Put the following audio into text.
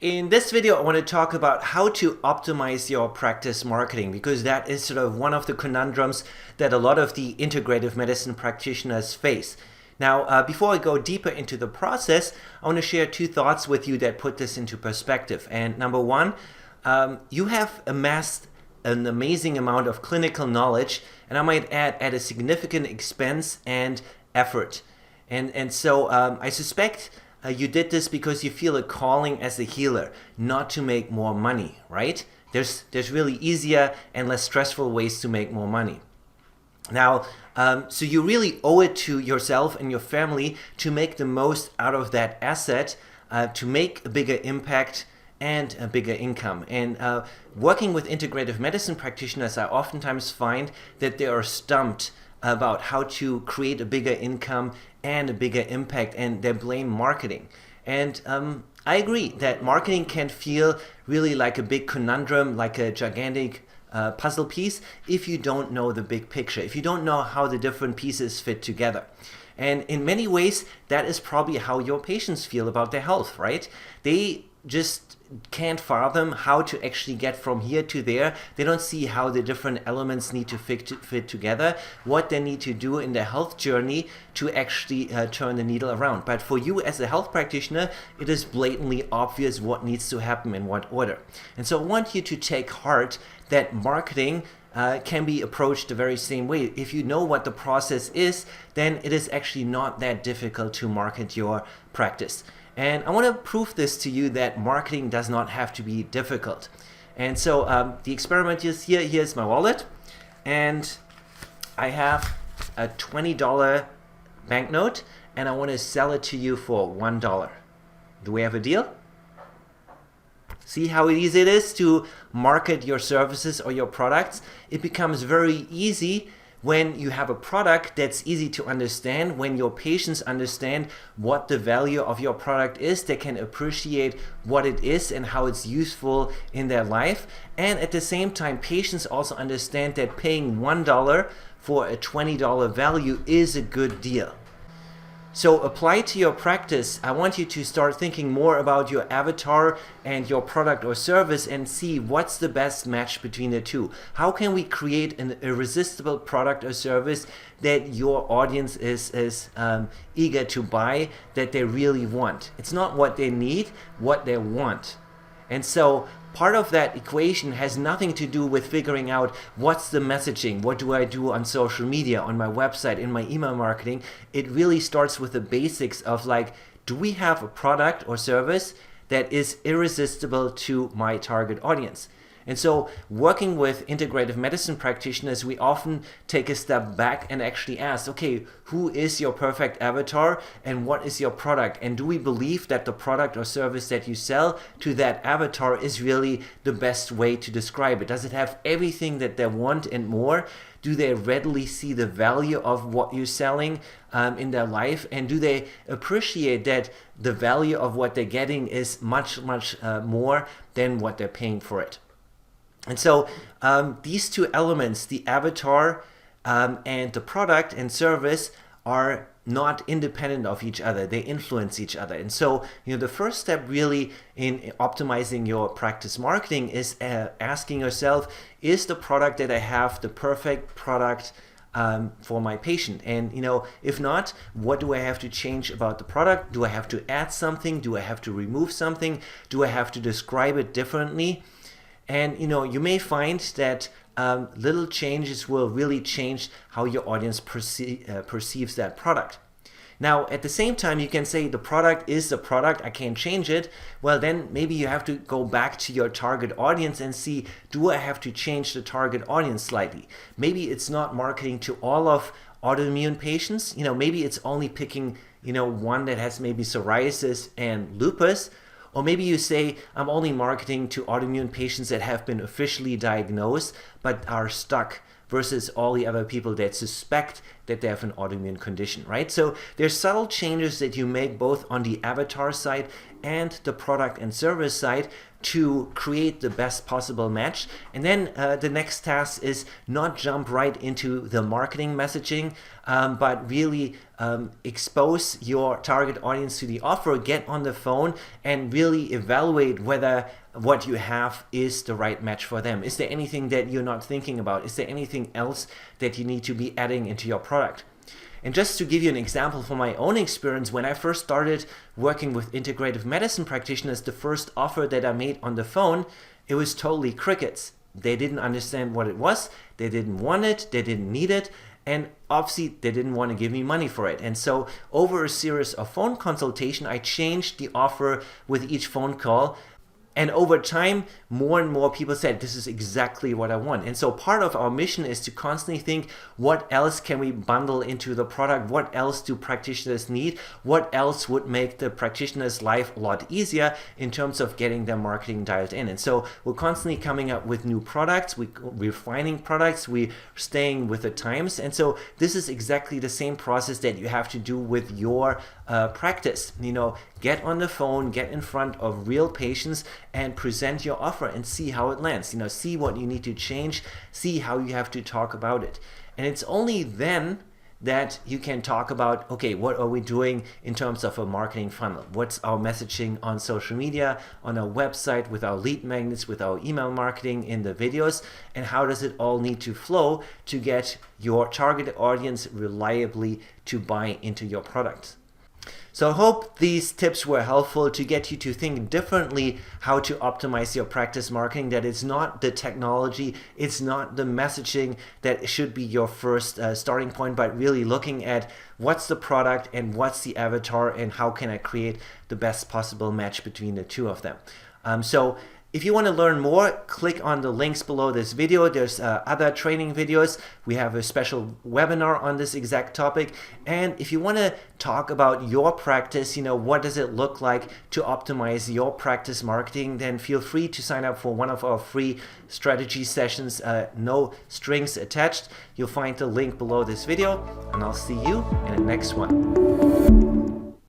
In this video, I want to talk about how to optimize your practice marketing, because that is sort of one of the conundrums that a lot of the integrative medicine practitioners face. Now, before I go deeper into the process, I want to share two thoughts with you that put this into perspective. And number one, you have amassed an amazing amount of clinical knowledge, and I might add at a significant expense and effort. And so I suspect you did this because you feel a calling as a healer, not to make more money, right? There's really easier and less stressful ways to make more money. Now, so you really owe it to yourself and your family to make the most out of that asset, to make a bigger impact and a bigger income. And working with integrative medicine practitioners, I oftentimes find that they are stumped about how to create a bigger income and a bigger impact, and they blame marketing. And I agree that marketing can feel really like a big conundrum, like a gigantic puzzle piece, if you don't know the big picture, if you don't know how the different pieces fit together. And in many ways, that is probably how your patients feel about their health, right? They just can't fathom how to actually get from here to there. They don't see how the different elements need to fit together, what they need to do in their health journey to actually turn the needle around. But for you as a health practitioner, it is blatantly obvious what needs to happen in what order. And so I want you to take heart that marketing can be approached the very same way. If you know what the process is, then it is actually not that difficult to market your practice. And I want to prove this to you that marketing does not have to be difficult. And so the experiment is here. Here's my wallet. And I have a $20 banknote, and I want to sell it to you for $1. Do we have a deal? See how easy it is to market your services or your products? It becomes very easy when you have a product that's easy to understand, when your patients understand what the value of your product is, they can appreciate what it is and how it's useful in their life. And at the same time, patients also understand that paying $1 for a $20 value is a good deal. So apply to your practice. I want you to start thinking more about your avatar and your product or service and see what's the best match between the two. How can we create an irresistible product or service that your audience is eager to buy, that they really want? It's not what they need, what they want. And so part of that equation has nothing to do with figuring out what's the messaging, what do I do on social media, on my website, in my email marketing. It really starts with the basics of like, do we have a product or service that is irresistible to my target audience? And so working with integrative medicine practitioners, we often take a step back and actually ask, okay, who is your perfect avatar and what is your product? And do we believe that the product or service that you sell to that avatar is really the best way to describe it? Does it have everything that they want and more? Do they readily see the value of what you're selling in their life? And do they appreciate that the value of what they're getting is much, much more than what they're paying for it? And so these two elements, the avatar and the product and service, are not independent of each other. They influence each other. And so, the first step really in optimizing your practice marketing is asking yourself, is the product that I have the perfect product for my patient? And if not, what do I have to change about the product? Do I have to add something? Do I have to remove something? Do I have to describe it differently? And you may find that little changes will really change how your audience perceives that product. Now, at the same time, you can say the product is the product, I can't change it. Well, then maybe you have to go back to your target audience and see, do I have to change the target audience slightly? Maybe it's not marketing to all of autoimmune patients. Maybe it's only picking, one that has maybe psoriasis and lupus. Or maybe you say, I'm only marketing to autoimmune patients that have been officially diagnosed but are stuck, versus all the other people that suspect that they have an autoimmune condition, right? So there's subtle changes that you make both on the avatar side and the product and service side to create the best possible match. And then the next task is not jump right into the marketing messaging, but really expose your target audience to the offer, get on the phone and really evaluate whether what you have is the right match for them. Is there anything that you're not thinking about? Is there anything else that you need to be adding into your product? And just to give you an example from my own experience, when I first started working with integrative medicine practitioners, the first offer that I made on the phone, it was totally crickets. They didn't understand what it was, they didn't want it, they didn't need it, and obviously they didn't want to give me money for it. And so over a series of phone consultation, I changed the offer with each phone call. And over time, more and more people said, this is exactly what I want. And so part of our mission is to constantly think, what else can we bundle into the product? What else do practitioners need? What else would make the practitioner's life a lot easier in terms of getting their marketing dialed in? And so we're constantly coming up with new products, we're refining products, we're staying with the times. And so this is exactly the same process that you have to do with your practice. Get on the phone, get in front of real patients and present your offer and see how it lands. See what you need to change, see how you have to talk about it. And it's only then that you can talk about, okay, what are we doing in terms of a marketing funnel? What's our messaging on social media, on our website, with our lead magnets, with our email marketing, in the videos, and how does it all need to flow to get your target audience reliably to buy into your product? So I hope these tips were helpful to get you to think differently how to optimize your practice marketing, that it's not the technology, it's not the messaging that should be your first starting point, but really looking at what's the product and what's the avatar and how can I create the best possible match between the two of them. So if you want to learn more, click on the links below this video. There's other training videos. We have a special webinar on this exact topic. And if you want to talk about your practice, what does it look like to optimize your practice marketing, then feel free to sign up for one of our free strategy sessions, no strings attached. You'll find the link below this video, and I'll see you in the next one.